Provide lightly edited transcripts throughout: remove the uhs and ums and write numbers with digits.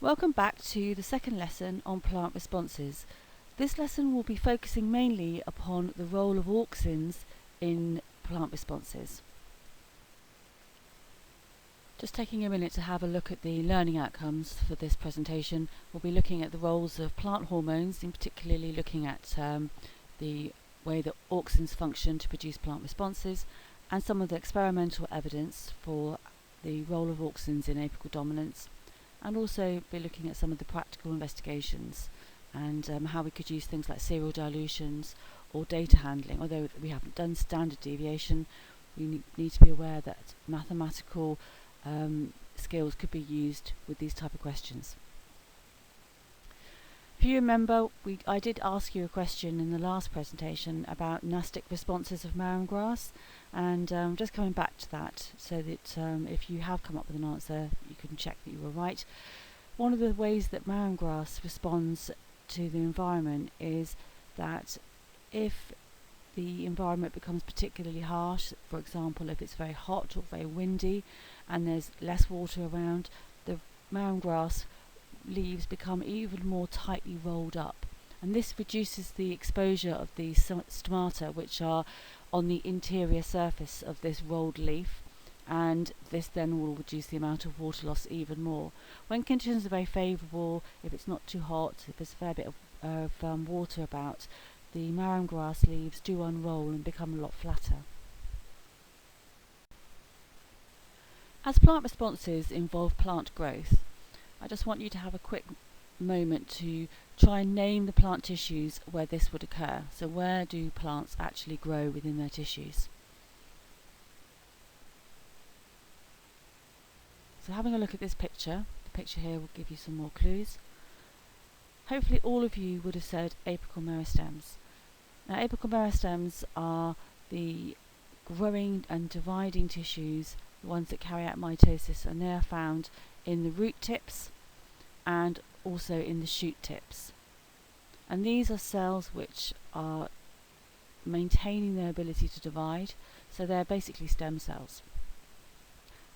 Welcome back to the second lesson on plant responses. This lesson will be focusing mainly upon the role of auxins in plant responses. Just taking a minute to have a look at the learning outcomes for this presentation, we'll be looking at the roles of plant hormones, in particularly looking at the way that auxins function to produce plant responses, and some of the experimental evidence for the role of auxins in apical dominance, and also be looking at some of the practical investigations and how we could use things like serial dilutions or data handling. Although we haven't done standard deviation, we need to be aware that mathematical skills could be used with these type of questions. If you remember, I did ask you a question in the last presentation about nastic responses of marram grass, and just coming back to that so that if you have come up with an answer, you can check that you were right. One of the ways that marram grass responds to the environment is that if the environment becomes particularly harsh, for example if it's very hot or very windy and there's less water around, the marram grass leaves become even more tightly rolled up, and this reduces the exposure of the stomata, which are on the interior surface of this rolled leaf, and this then will reduce the amount of water loss even more. When conditions are very favourable, if it's not too hot, if there's a fair bit of water about, the marram grass leaves do unroll and become a lot flatter. As plant responses involve plant growth, I just want you to have a quick moment to try and name the plant tissues where this would occur. So where do plants actually grow within their tissues? So having a look at this picture, the picture here will give you some more clues. Hopefully all of you would have said apical meristems. Now apical meristems are the growing and dividing tissues, the ones that carry out mitosis, and they are found in the root tips and also in the shoot tips. And these are cells which are maintaining their ability to divide, so they're basically stem cells.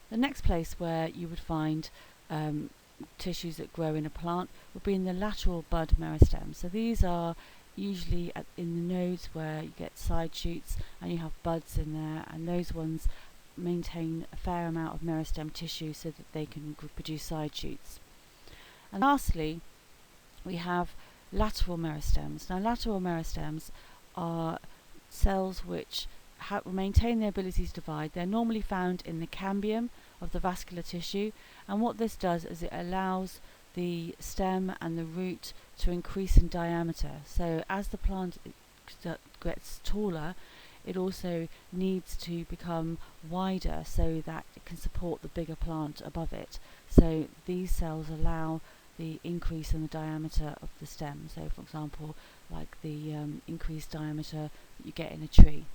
The next place where you would find tissues that grow in a plant would be in the lateral bud meristems. So these are usually in the nodes where you get side shoots and you have buds in there, and those ones maintain a fair amount of meristem tissue so that they can produce side shoots. And lastly, we have lateral meristems. Now lateral meristems are cells which maintain their ability to divide. They're normally found in the cambium of the vascular tissue, and what this does is it allows the stem and the root to increase in diameter. So as the plant gets taller, it also needs to become wider so that it can support the bigger plant above it. So these cells allow the increase in the diameter of the stem. So for example, like the increased diameter that you get in a tree.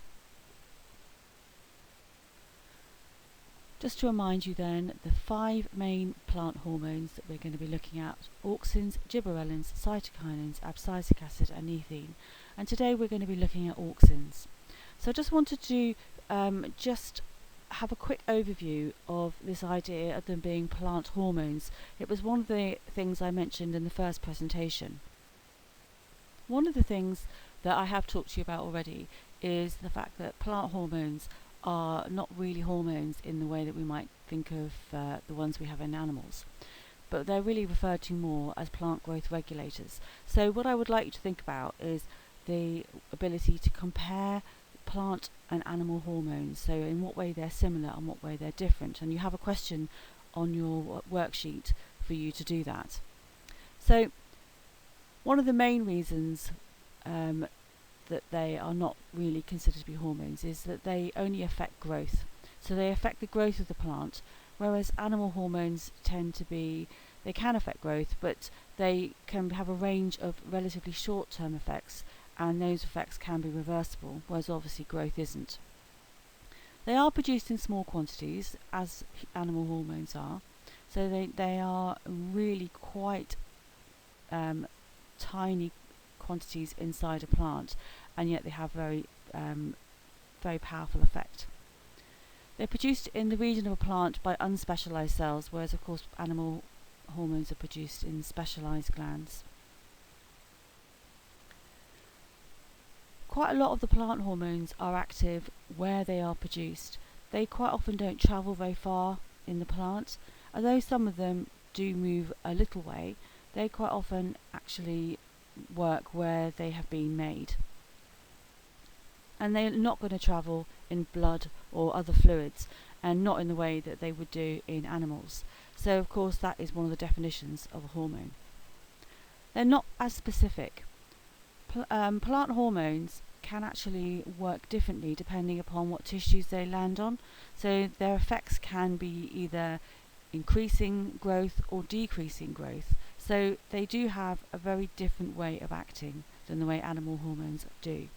Just to remind you then, the 5 main plant hormones that we're going to be looking at: auxins, gibberellins, cytokinins, abscisic acid and ethine. And today we're going to be looking at auxins. So I just wanted to just have a quick overview of this idea of them being plant hormones. It was one of the things I mentioned in the first presentation. One of the things that I have talked to you about already is the fact that plant hormones are not really hormones in the way that we might think of the ones we have in animals, but they're really referred to more as plant growth regulators. So what I would like you to think about is the ability to compare plant and animal hormones, so in what way they're similar and what way they're different, and you have a question on your worksheet for you to do that. So one of the main reasons that they are not really considered to be hormones is that they only affect growth. So they affect the growth of the plant, whereas animal hormones they can affect growth, but they can have a range of relatively short-term effects, and those effects can be reversible, whereas obviously growth isn't. They are produced in small quantities, as animal hormones are, so they are really quite tiny quantities inside a plant, and yet they have very powerful effect. They're produced in the region of a plant by unspecialized cells, whereas of course animal hormones are produced in specialised glands. Quite a lot of the plant hormones are active where they are produced. They quite often don't travel very far in the plant. Although some of them do move a little way, they quite often actually work where they have been made. And they're not going to travel in blood or other fluids, and not in the way that they would do in animals. So of course that is one of the definitions of a hormone. They're not as specific. Plant hormones can actually work differently depending upon what tissues they land on. So their effects can be either increasing growth or decreasing growth. So they do have a very different way of acting than the way animal hormones do.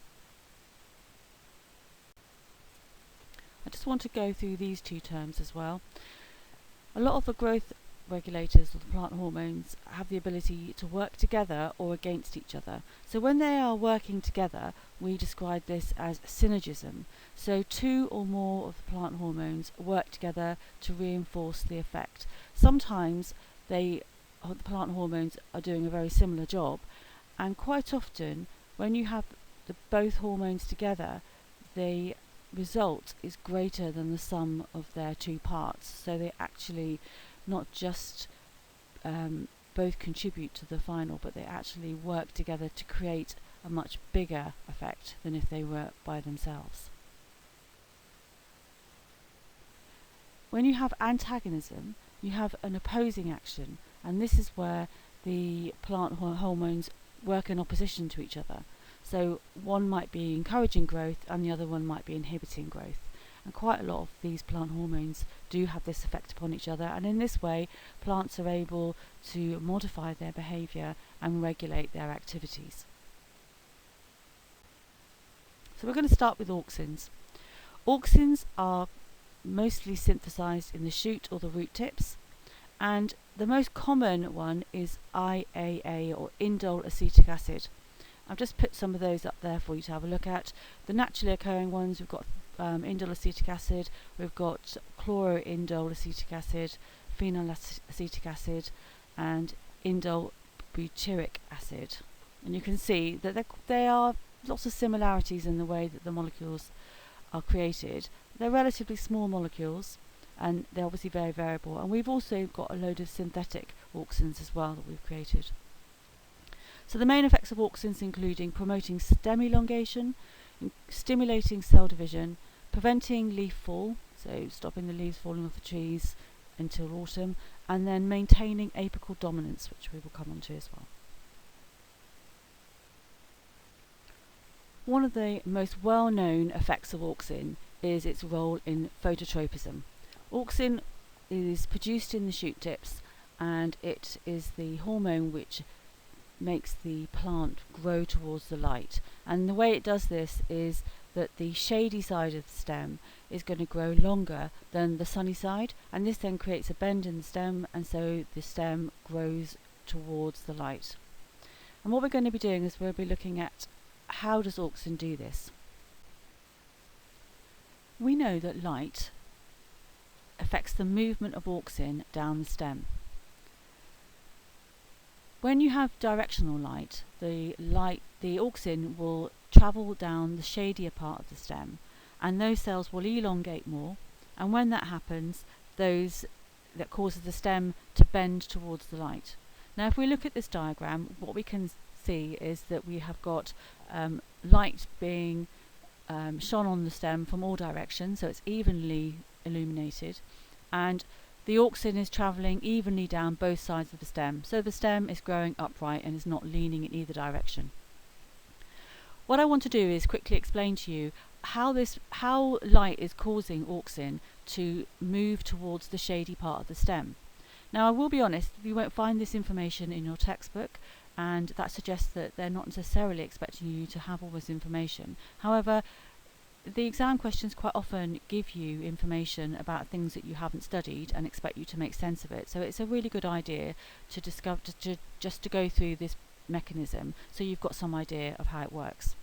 I just want to go through these two terms as well. A lot of the growth regulators or the plant hormones have the ability to work together or against each other. So when they are working together, we describe this as synergism. So two or more of the plant hormones work together to reinforce the effect. Sometimes the plant hormones are doing a very similar job, and quite often when you have both hormones together, the result is greater than the sum of their two parts. So they actually not just both contribute to the final, but they actually work together to create a much bigger effect than if they were by themselves. When you have antagonism, you have an opposing action, and this is where the plant hormones work in opposition to each other. So one might be encouraging growth and the other one might be inhibiting growth. And quite a lot of these plant hormones do have this effect upon each other, and in this way plants are able to modify their behaviour and regulate their activities. So we're going to start with auxins. Auxins are mostly synthesised in the shoot or the root tips, and the most common one is IAA or indole acetic acid. I've just put some of those up there for you to have a look at. The naturally occurring ones, we've got indole acetic acid, we've got chloroindole acetic acid, phenyl acetic acid, and indole butyric acid. And you can see that there are lots of similarities in the way that the molecules are created. They're relatively small molecules, and they're obviously very variable. And we've also got a load of synthetic auxins as well that we've created. So the main effects of auxins including promoting stem elongation, stimulating cell division, preventing leaf fall, so stopping the leaves falling off the trees until autumn, and then maintaining apical dominance, which we will come on to as well. One of the most well-known effects of auxin is its role in phototropism. Auxin is produced in the shoot tips, and it is the hormone which makes the plant grow towards the light. And the way it does this is that the shady side of the stem is going to grow longer than the sunny side, and this then creates a bend in the stem, and so the stem grows towards the light. And what we're going to be doing is we'll be looking at how does auxin do this. We know that light affects the movement of auxin down the stem. When you have directional light, the auxin will travel down the shadier part of the stem, and those cells will elongate more, and when that happens, that causes the stem to bend towards the light. Now if we look at this diagram, what we can see is that we have got light being shone on the stem from all directions, so it's evenly illuminated, and the auxin is travelling evenly down both sides of the stem, so the stem is growing upright and is not leaning in either direction. What I want to do is quickly explain to you how light is causing auxin to move towards the shady part of the stem. Now I will be honest, you won't find this information in your textbook, and that suggests that they're not necessarily expecting you to have all this information. However, the exam questions quite often give you information about things that you haven't studied and expect you to make sense of it. So it's a really good idea to discover, just to go through this mechanism so you've got some idea of how it works.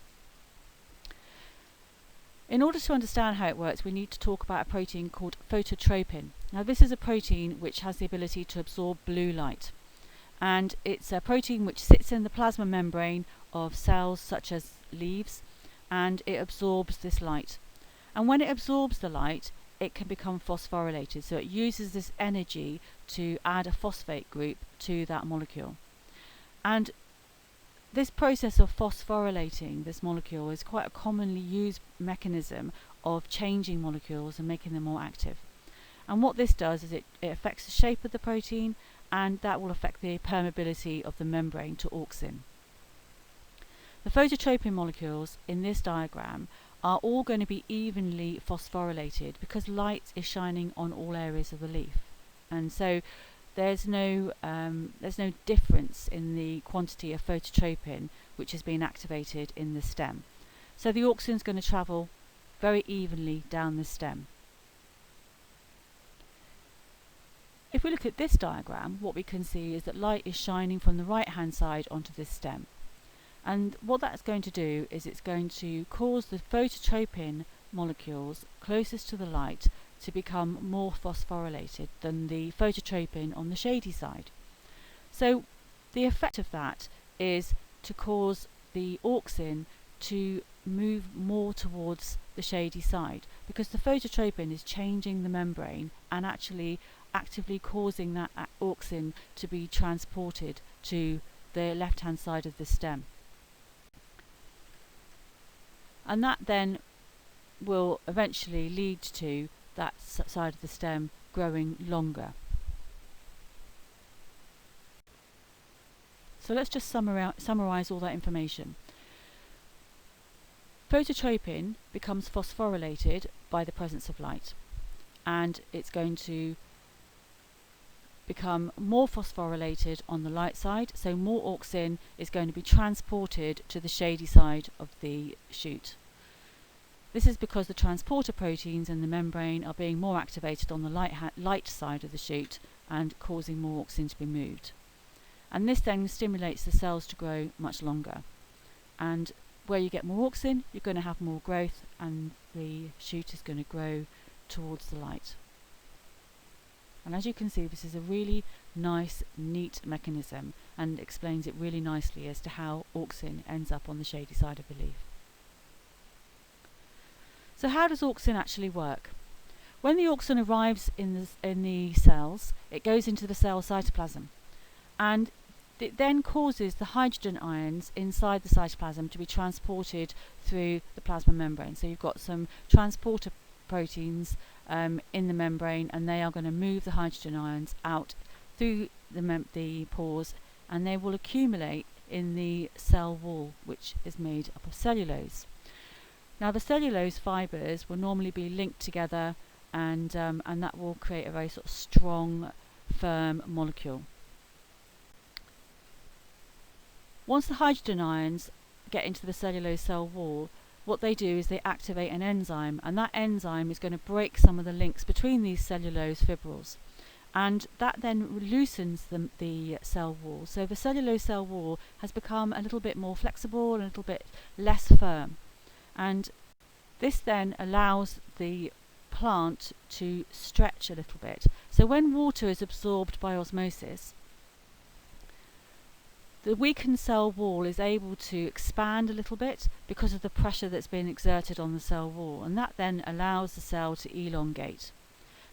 In order to understand how it works, we need to talk about a protein called phototropin. Now this is a protein which has the ability to absorb blue light, and it's a protein which sits in the plasma membrane of cells such as leaves, and it absorbs this light. And when it absorbs the light, it can become phosphorylated, so it uses this energy to add a phosphate group to that molecule. And this process of phosphorylating this molecule is quite a commonly used mechanism of changing molecules and making them more active. And what this does is it affects the shape of the protein, and that will affect the permeability of the membrane to auxin. The phototropin molecules in this diagram are all going to be evenly phosphorylated because light is shining on all areas of the leaf, and so there's no difference in the quantity of phototropin which has been activated in the stem. So the auxin is going to travel very evenly down the stem. If we look at this diagram, what we can see is that light is shining from the right hand side onto this stem. And what that's going to do is it's going to cause the phototropin molecules closest to the light to become more phosphorylated than the phototropin on the shady side. So the effect of that is to cause the auxin to move more towards the shady side, because the phototropin is changing the membrane and actually actively causing that auxin to be transported to the left hand side of the stem. And that then will eventually lead to that side of the stem growing longer. So let's just summarize all that information. Phototropin becomes phosphorylated by the presence of light, and it's going to become more phosphorylated on the light side, so more auxin is going to be transported to the shady side of the shoot. This is because the transporter proteins in the membrane are being more activated on the light side of the shoot and causing more auxin to be moved. And this then stimulates the cells to grow much longer. And where you get more auxin, you're going to have more growth, and the shoot is going to grow towards the light. And as you can see, this is a really nice, neat mechanism, and explains it really nicely as to how auxin ends up on the shady side of the leaf. So how does auxin actually work? When the auxin arrives in the cells, it goes into the cell cytoplasm, and it then causes the hydrogen ions inside the cytoplasm to be transported through the plasma membrane. So you've got some transporter proteins in the membrane, and they are going to move the hydrogen ions out through the pores, and they will accumulate in the cell wall, which is made up of cellulose. Now the cellulose fibres will normally be linked together, and that will create a very sort of strong, firm molecule. Once the hydrogen ions get into the cellulose cell wall, what they do is they activate an enzyme, and that enzyme is going to break some of the links between these cellulose fibrils, and that then loosens the cell wall. So the cellulose cell wall has become a little bit more flexible and a little bit less firm, and this then allows the plant to stretch a little bit. So when water is absorbed by osmosis, the weakened cell wall is able to expand a little bit because of the pressure that's been exerted on the cell wall, and that then allows the cell to elongate.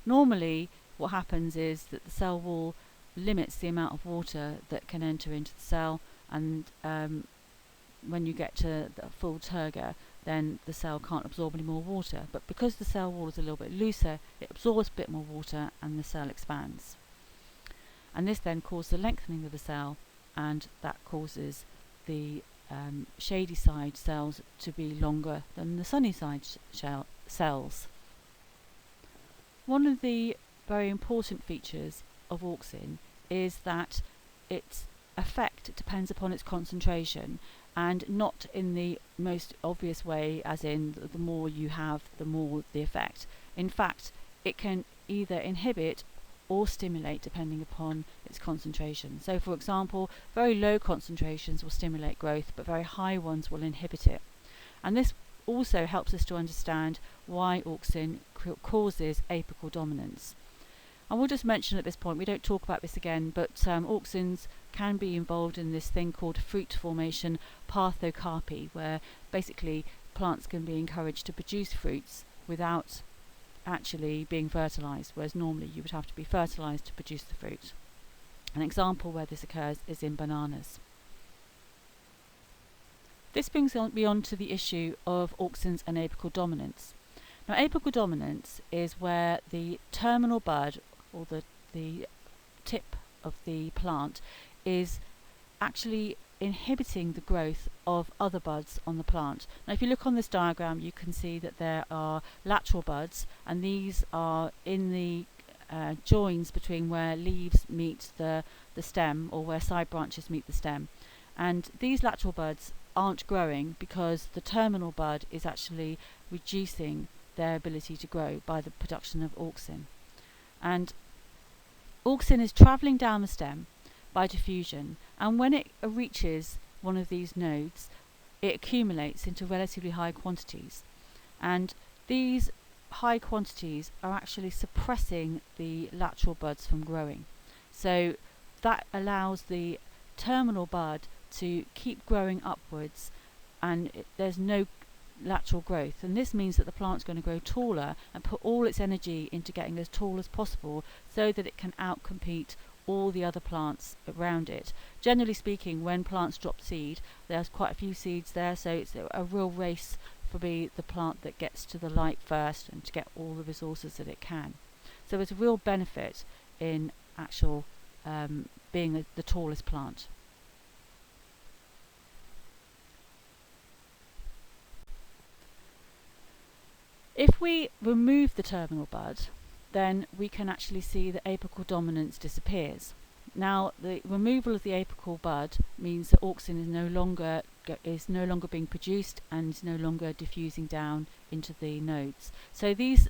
Normally what happens is that the cell wall limits the amount of water that can enter into the cell, and when you get to the full turgor, then the cell can't absorb any more water. But because the cell wall is a little bit looser, it absorbs a bit more water and the cell expands. And this then causes the lengthening of the cell, and that causes the shady side cells to be longer than the sunny side cells. One of the very important features of auxin is that its effect depends upon its concentration, and not in the most obvious way, as in the more you have, the more the effect. In fact, it can either inhibit or stimulate depending upon its concentration. So for example, very low concentrations will stimulate growth, but very high ones will inhibit it. And this also helps us to understand why auxin causes apical dominance. I will just mention at this point, we don't talk about this again, but auxins can be involved in this thing called fruit formation pathocarpy, where basically plants can be encouraged to produce fruits without actually being fertilised, whereas normally you would have to be fertilised to produce the fruit. An example where this occurs is in bananas. This brings me on to the issue of auxins and apical dominance. Now, apical dominance is where the terminal bud, or the tip of the plant, is actually inhibiting the growth of other buds on the plant. Now, if you look on this diagram, you can see that there are lateral buds, and these are in the joins between where leaves meet the stem, or where side branches meet the stem. And these lateral buds aren't growing because the terminal bud is actually reducing their ability to grow by the production of auxin. And auxin is travelling down the stem by diffusion, and when it reaches one of these nodes, it accumulates into relatively high quantities, and these high quantities are actually suppressing the lateral buds from growing. So that allows the terminal bud to keep growing upwards, and there's no lateral growth, and this means that the plant's going to grow taller and put all its energy into getting as tall as possible so that it can outcompete all the other plants around it. Generally speaking, when plants drop seed, there's quite a few seeds there, so it's a real race for the plant that gets to the light first and to get all the resources that it can. So there's a real benefit in actual being the tallest plant. If we remove the terminal bud, then we can actually see that apical dominance disappears. Now, the removal of the apical bud means that auxin is no longer being produced and is no longer diffusing down into the nodes. So these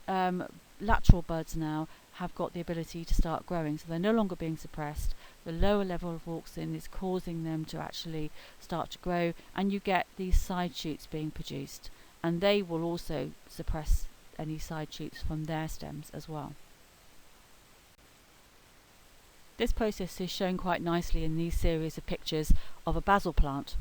lateral buds now have got the ability to start growing, so they're no longer being suppressed. The lower level of auxin is causing them to actually start to grow, and you get these side shoots being produced, and they will also suppress any side shoots from their stems as well. This process is shown quite nicely in these series of pictures of a basil plant,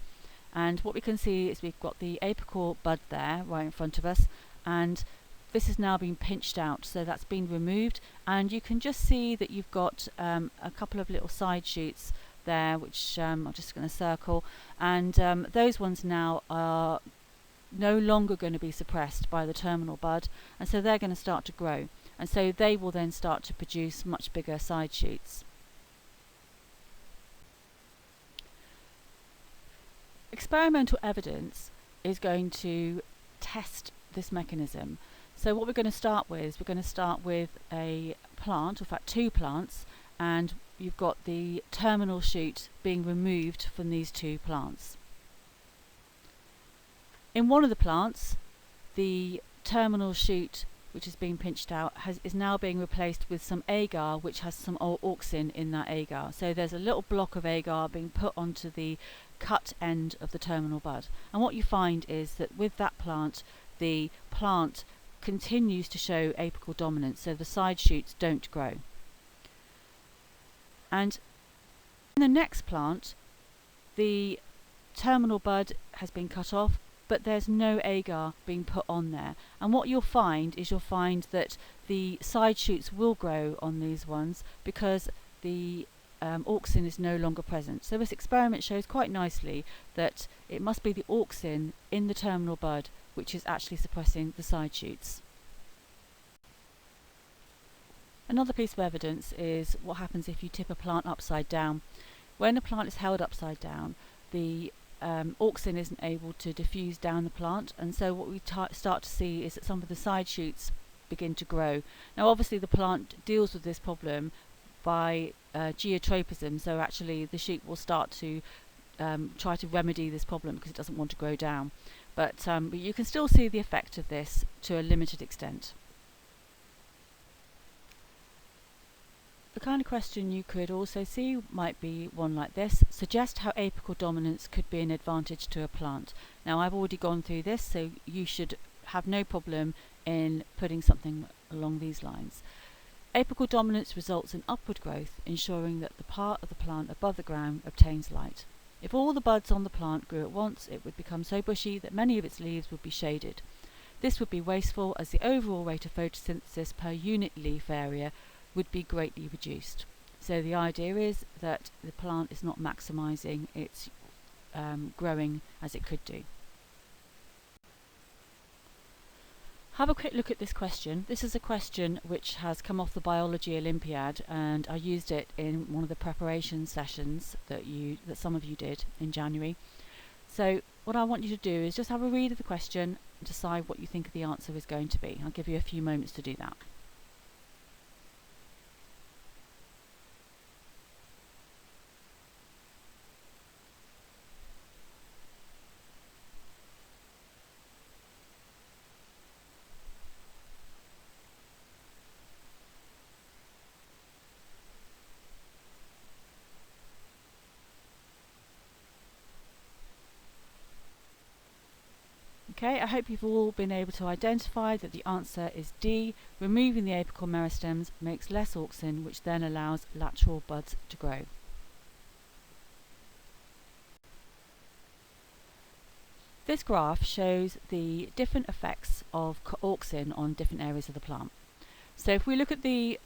and what we can see is we've got the apical bud there right in front of us, and this has now been pinched out, so that's been removed, and you can just see that you've got a couple of little side shoots there, which I'm just going to circle, and those ones now are no longer going to be suppressed by the terminal bud, and so they're going to start to grow, and so they will then start to produce much bigger side shoots. Experimental evidence is going to test this mechanism. So what we're going to start with is we're going to start with a plant, in fact 2 plants, and you've got the terminal shoot being removed from these 2 plants. In one of the plants, the terminal shoot, which has been pinched out, is now being replaced with some agar, which has some auxin in that agar. So there's a little block of agar being put onto the cut end of the terminal bud. And what you find is that with that plant, the plant continues to show apical dominance, so the side shoots don't grow. And in the next plant, the terminal bud has been cut off, but there's no agar being put on there, and what you'll find that the side shoots will grow on these ones because the auxin is no longer present. So this experiment shows quite nicely that it must be the auxin in the terminal bud which is actually suppressing the side shoots. Another piece of evidence is what happens if you tip a plant upside down. When a plant is held upside down, the auxin isn't able to diffuse down the plant, and so what we start to see is that some of the side shoots begin to grow. Now obviously the plant deals with this problem by geotropism, so actually the shoot will start to try to remedy this problem because it doesn't want to grow down, but you can still see the effect of this to a limited extent. The kind of question you could also see might be one like this: suggest how apical dominance could be an advantage to a plant. Now I've already gone through this, so you should have no problem in putting something along these lines. Apical dominance results in upward growth, ensuring that the part of the plant above the ground obtains light. If all the buds on the plant grew at once, it would become so bushy that many of its leaves would be shaded. This would be wasteful, as the overall rate of photosynthesis per unit leaf area would be greatly reduced. So the idea is that the plant is not maximising its growing as it could do. Have a quick look at this question. This is a question which has come off the Biology Olympiad, and I used it in one of the preparation sessions that some of you did in January. So what I want you to do is just have a read of the question and decide what you think the answer is going to be. I'll give you a few moments to do that. Okay, I hope you've all been able to identify that the answer is D. Removing the apical meristems makes less auxin, which then allows lateral buds to grow. This graph shows the different effects of auxin on different areas of the plant. So if we look at the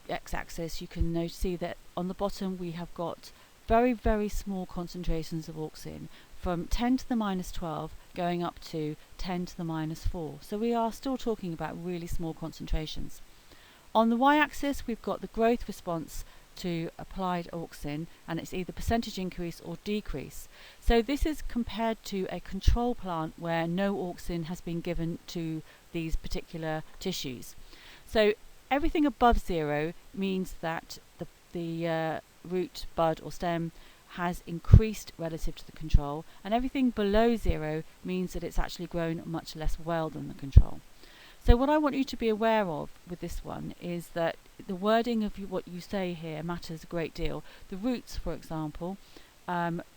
x-axis, you can see that on the bottom we have got very, very small concentrations of auxin, from 10 to the minus 12 going up to 10 to the minus 4. So we are still talking about really small concentrations. On the y-axis we've got the growth response to applied auxin, and it's either percentage increase or decrease. So this is compared to a control plant where no auxin has been given to these particular tissues. So everything above 0 means that the root, bud or stem has increased relative to the control, and everything below 0 means that it's actually grown much less well than the control. So what I want you to be aware of with this one is that the wording of what you say here matters a great deal. The roots, for example,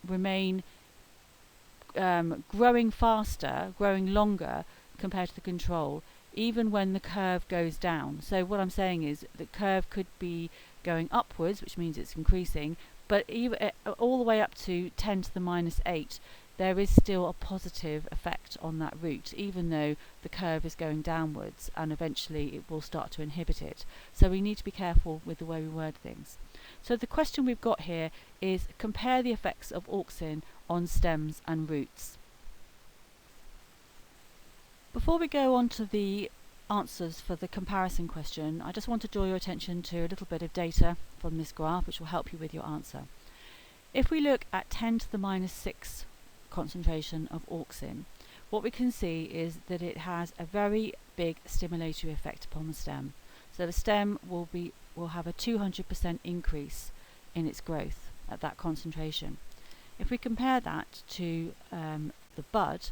remain growing faster, growing longer compared to the control, even when the curve goes down. So what I'm saying is the curve could be going upwards, which means it's increasing, but even all the way up to 10 to the minus 8, there is still a positive effect on that root, even though the curve is going downwards, and eventually it will start to inhibit it. So we need to be careful with the way we word things. So the question we've got here is compare the effects of auxin on stems and roots. Before we go on to the answers for the comparison question, I just want to draw your attention to a little bit of data from this graph which will help you with your answer. If we look at 10 to the minus 6 concentration of auxin, what we can see is that it has a very big stimulatory effect upon the stem. So the stem will have a 200% increase in its growth at that concentration. If we compare that to the bud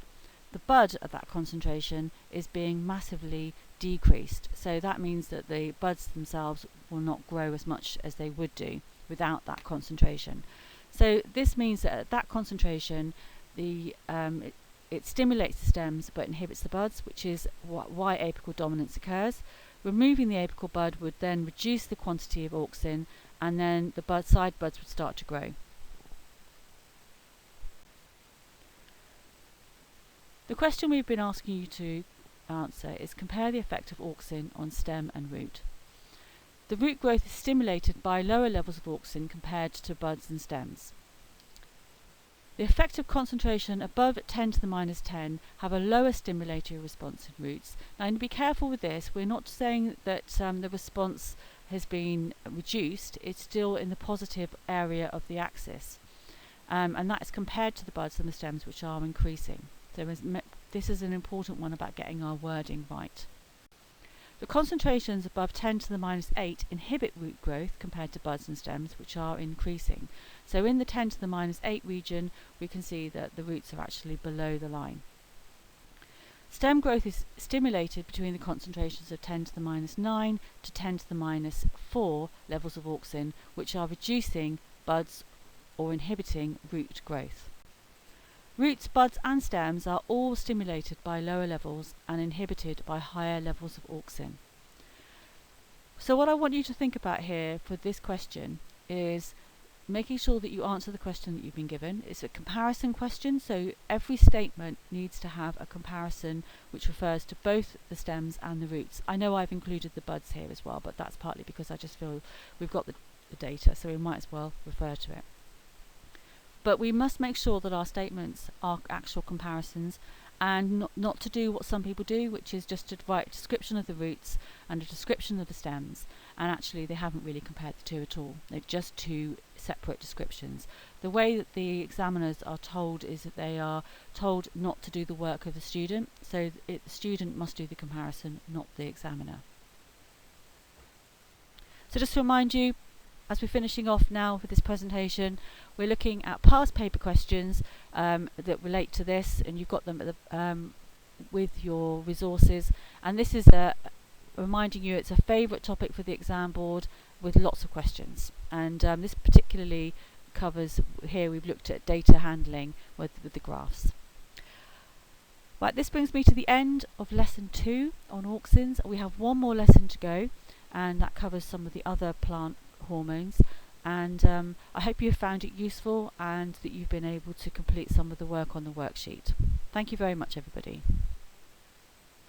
at that concentration is being massively decreased. So that means that the buds themselves will not grow as much as they would do without that concentration. So this means that at that concentration, it stimulates the stems but inhibits the buds, which is why apical dominance occurs. Removing the apical bud would then reduce the quantity of auxin, and then the side buds would start to grow. The question we've been asking you to answer is compare the effect of auxin on stem and root. The root growth is stimulated by lower levels of auxin compared to buds and stems. The effective concentration above 10 to the minus 10 have a lower stimulatory response in roots. Now, be careful with this. We're not saying that the response has been reduced. It's still in the positive area of the axis, and that is compared to the buds and the stems, which are increasing. So this is an important one about getting our wording right. The concentrations above 10 to the minus 8 inhibit root growth compared to buds and stems, which are increasing. So in the 10 to the minus 8 region, we can see that the roots are actually below the line. Stem growth is stimulated between the concentrations of 10 to the minus 9 to 10 to the minus 4 levels of auxin, which are reducing buds or inhibiting root growth. Roots, buds and stems are all stimulated by lower levels and inhibited by higher levels of auxin. So what I want you to think about here for this question is making sure that you answer the question that you've been given. It's a comparison question, so every statement needs to have a comparison which refers to both the stems and the roots. I know I've included the buds here as well, but that's partly because I just feel we've got the data, so we might as well refer to it. But we must make sure that our statements are actual comparisons, and not to do what some people do, which is just to write a description of the roots and a description of the stems, and actually they haven't really compared the two at all. They're just two separate descriptions. The way that the examiners are told is that they are told not to do the work of the student, so the student must do the comparison, not the examiner. So just to remind you, as we're finishing off now with this presentation, we're looking at past paper questions that relate to this, and you've got them at the, with your resources. And this is reminding you it's a favourite topic for the exam board with lots of questions. And this particularly covers, here we've looked at data handling with the graphs. Right, this brings me to the end of lesson 2 on auxins. We have one more lesson to go, and that covers some of the other plant hormones, and I hope you have found it useful and that you've been able to complete some of the work on the worksheet. Thank you very much, everybody.